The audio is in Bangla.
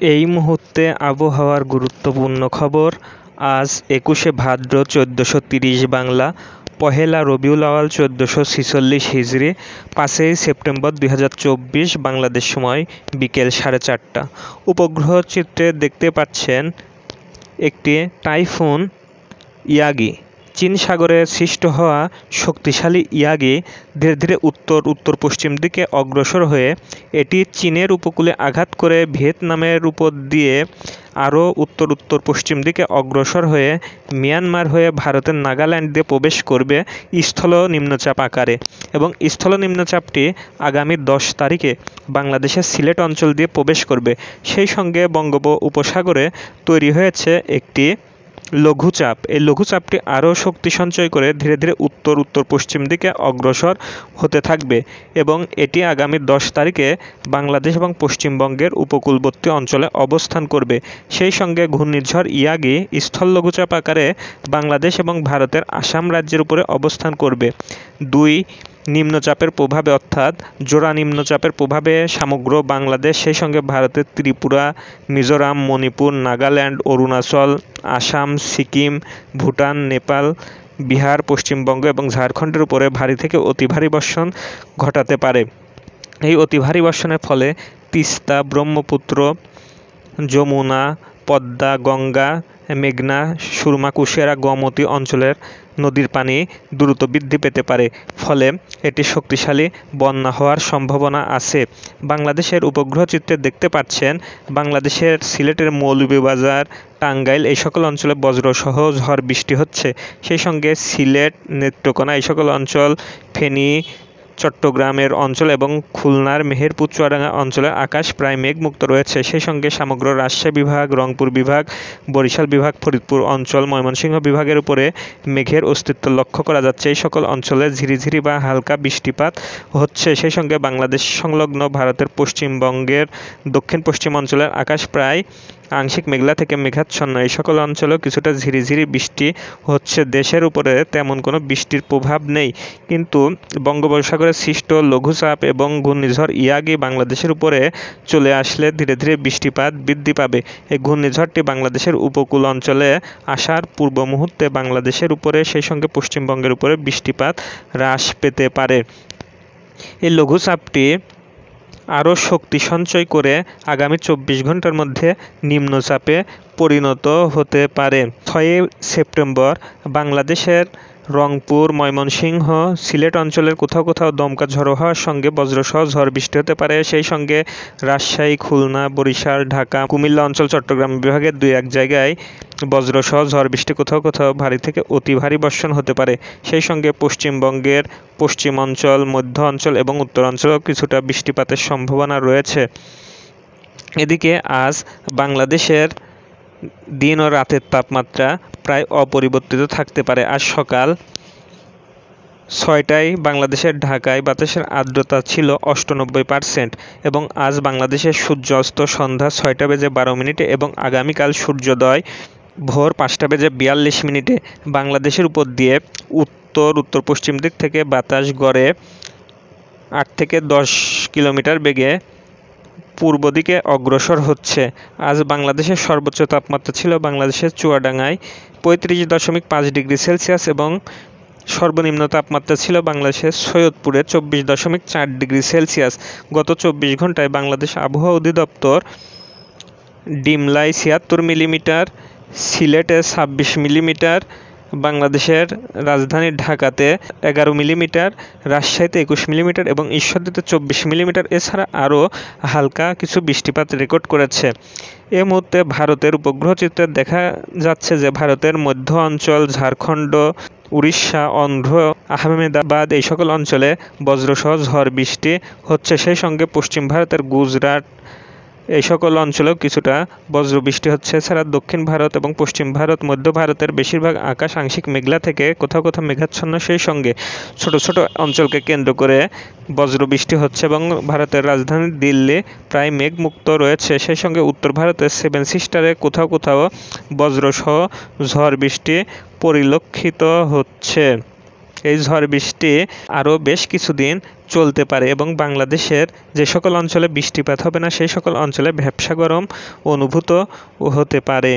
এই মুহূর্তে আবহাওয়ার গুরুত্বপূর্ণ খবর। আজ ২১শে ভাদ্র ১৪৩০ বাংলা, পহেলা রবিউল আওয়াল ১৪৪৬ হিজরি, ৫ই সেপ্টেম্বর ২০২৪ বাংলাদেশ সময় বিকেল ৪:৩০। উপগ্রহ চিত্রে দেখতে পাচ্ছেন একটি টাইফুন ইয়াগি। চীন সাগরে সৃষ্ট হওয়া শক্তিশালী ইয়াগি ধীরে ধীরে উত্তর পশ্চিম দিকে অগ্রসর হয়ে এটি চীনের উপকূলে আঘাত করে ভিয়েতনামের উপর দিয়ে আরও উত্তর পশ্চিম দিকে অগ্রসর হয়ে মিয়ানমার হয়ে ভারতের নাগাল্যান্ড দিয়ে প্রবেশ করবে স্থল নিম্নচাপ আকারে, এবং স্থল নিম্নচাপটি আগামী ১০ তারিখে বাংলাদেশের সিলেট অঞ্চল দিয়ে প্রবেশ করবে। সেই সঙ্গে বঙ্গোপ উপসাগরে তৈরি হয়েছে একটি লঘুচাপ। এই লঘুচাপটি আরও শক্তি সঞ্চয় করে ধীরে ধীরে উত্তর পশ্চিম দিকে অগ্রসর হতে থাকবে, এবং এটি আগামী ১০ তারিখে বাংলাদেশ এবং পশ্চিমবঙ্গের উপকূলবর্তী অঞ্চলে অবস্থান করবে। সেই সঙ্গে ঘূর্ণিঝড় ইয়াগি স্থল লঘুচাপ আকারে বাংলাদেশ এবং ভারতের আসাম রাজ্যের উপরে অবস্থান করবে। দুই নিম্নচাপের প্রভাবে অর্থাৎ জোড়া নিম্নচাপের প্রভাবে সমগ্র বাংলাদেশ, সেই সঙ্গে ভারতের ত্রিপুরা, মিজোরাম, মণিপুর, নাগাল্যান্ড, অরুণাচল, আসাম, সিকিম, ভুটান, নেপাল, বিহার, পশ্চিমবঙ্গ এবং ঝাড়খণ্ডের উপরে ভারী থেকে অতি ভারী বর্ষণ ঘটাতে পারে। এই অতি ভারী বর্ষণের ফলে তিস্তা, ব্রহ্মপুত্র, যমুনা, পদ্মা, গঙ্গা, মেঘনা, সুরমা, কুশিয়ারা, গোমতী অঞ্চলের নদীর পানি দ্রুত বৃদ্ধি পেতে পারে। ফলে এটি শক্তিশালী বন্যা হওয়ার সম্ভাবনা আছে। বাংলাদেশের উপগ্রহ চিত্রে দেখতে পাচ্ছেন বাংলাদেশের সিলেটের মৌলভীবাজার, টাঙ্গাইল এই সকল অঞ্চলে বজ্রসহ ঝড় বৃষ্টি হচ্ছে। সেই সঙ্গে সিলেট, নেত্রকোনা এই সকল অঞ্চল, ফেনী, চট্টগ্রামের অঞ্চল এবং খুলনার মেহেরপুর, চুয়াডাঙ্গা অঞ্চলের আকাশ প্রায় মেঘমুক্ত রয়েছে। সেই সঙ্গে সমগ্র রাজশাহী বিভাগ, রংপুর বিভাগ, বরিশাল বিভাগ, ফরিদপুর অঞ্চল, ময়মনসিংহ বিভাগের উপরে মেঘের অস্তিত্ব লক্ষ্য করা যাচ্ছে। এই সকল অঞ্চলে ঝিরিঝিরি বা হালকা বৃষ্টিপাত হচ্ছে। সেই সঙ্গে বাংলাদেশ সংলগ্ন ভারতের পশ্চিমবঙ্গের দক্ষিণ পশ্চিম অঞ্চলের আকাশ প্রায় আংশিক মেঘলা থেকে মেঘাচ্ছন্ন। এই সকল অঞ্চলেও কিছুটা ঝিরিঝিরি বৃষ্টি হচ্ছে। দেশের উপরে তেমন কোনো বৃষ্টির প্রভাব নেই, কিন্তু বঙ্গোপসাগরে সৃষ্ট লঘুচাপ এবং ঘূর্ণিঝড় ইয়াগি বাংলাদেশের উপরে চলে আসলে ধীরে ধীরে বৃষ্টিপাত বৃদ্ধি পাবে। এই ঘূর্ণিঝড়টি বাংলাদেশের উপকূল অঞ্চলে আসার পূর্ব মুহূর্তে বাংলাদেশের উপরে, সেই সঙ্গে পশ্চিমবঙ্গের উপরে বৃষ্টিপাত হ্রাস পেতে পারে। এই লঘুচাপটি আরও শক্তি সঞ্চয় করে আগামী ২৪ ঘন্টার মধ্যে নিম্নচাপে পরিণত হতে পারে। ৬ সেপ্টেম্বর বাংলাদেশের রংপুর, ময়মনসিংহ, সিলেট অঞ্চলের কোথাও কোথাও দমকা ঝড়ো হওয়ার সঙ্গে বজ্রসহ ঝড় বৃষ্টি হতে পারে। সেই সঙ্গে রাজশাহী, খুলনা, বরিশাল, ঢাকা, কুমিল্লা অঞ্চল, চট্টগ্রাম বিভাগের ২-১ জায়গায় বজ্রসহ ঝড় বৃষ্টি, কোথাও কোথাও ভারী থেকে অতি ভারী বর্ষণ হতে পারে। সেই সঙ্গে পশ্চিমবঙ্গের পশ্চিম অঞ্চল, মধ্য অঞ্চল এবং উত্তর অঞ্চলেও কিছুটা বৃষ্টিপাতের সম্ভাবনা রয়েছে। এদিকে আজ বাংলাদেশের দিন ও রাতের তাপমাত্রা প্রায় অপরিবর্তিত থাকতে পারে। আজ সকাল ৬টায় বাংলাদেশের ঢাকায় বাতাসের আর্দ্রতা ছিল ৯৮%, এবং আজ বাংলাদেশের সূর্য অস্ত সন্ধ্যা ৬টা বেজে ১২ মিনিটে এবং আগামীকাল সূর্যোদয় ভোর ৫টা বেজে ৪২ মিনিটে। বাংলাদেশের উপর দিয়ে উত্তর পশ্চিম দিক থেকে বাতাস গড়ে ৮ থেকে ১০ কিলোমিটার বেগে পূর্ব দিকে অগ্রসর হচ্ছে। আজ বাংলাদেশের সর্বোচ্চ তাপমাত্রা ছিল বাংলাদেশের চুয়াডাঙ্গায় ৩৫.৫ ডিগ্রি সেলসিয়াস, এবং সর্বনিম্ন তাপমাত্রা ছিল বাংলাদেশের সৈয়দপুরে ২৪.৪ ডিগ্রি সেলসিয়াস। গত ২৪ ঘন্টায় বাংলাদেশ আবহাওয়া অধিদপ্তর ডিমলায় ৭৬ মিলিমিটার, সিলেটে ২৬ মিলিমিটার, বাংলাদেশের রাজধানী ঢাকাতে ১১ মিলিমিটার, রাজশাহীতে ২১ মিলিমিটার এবং ঈশ্বরদীতে ২৪ মিলিমিটার এছাড়া আরও হালকা কিছু বৃষ্টিপাত রেকর্ড করেছে। এ মুহূর্তে ভারতের উপগ্রহ চিত্রে দেখা যাচ্ছে যে ভারতের মধ্য অঞ্চল, ঝাড়খণ্ড, উড়িষ্যা, অন্ধ্র, আহমেদাবাদ এই সকল অঞ্চলে বজ্রসহ ঝড় বৃষ্টি হচ্ছে। সেই সঙ্গে পশ্চিম ভারতের গুজরাট এই সকল অঞ্চলেও কিছুটা বজ্রবৃষ্টি হচ্ছে। এছাড়া দক্ষিণ ভারত এবং পশ্চিম ভারত, মধ্য ভারতের বেশিরভাগ আকাশ আংশিক মেঘলা থেকে কোথাও কোথাও মেঘাচ্ছন্ন। সেই সঙ্গে ছোট ছোট অঞ্চলকে কেন্দ্র করে বজ্রবৃষ্টি হচ্ছে, এবং ভারতের রাজধানী দিল্লি প্রায় মেঘমুক্ত রয়েছে। সেই সঙ্গে উত্তর ভারতের 7 সিস্টারে কোথাও বজ্রসহ ঝড় বৃষ্টি পরিলক্ষিত হচ্ছে। এই ঝড় বৃষ্টি আরও বেশ কিছুদিন চলতে পারে এবং বাংলাদেশের যে সকল অঞ্চলে বৃষ্টিপাত হবে না সেই সকল অঞ্চলে ভ্যাপসা গরম অনুভূত হতে পারে।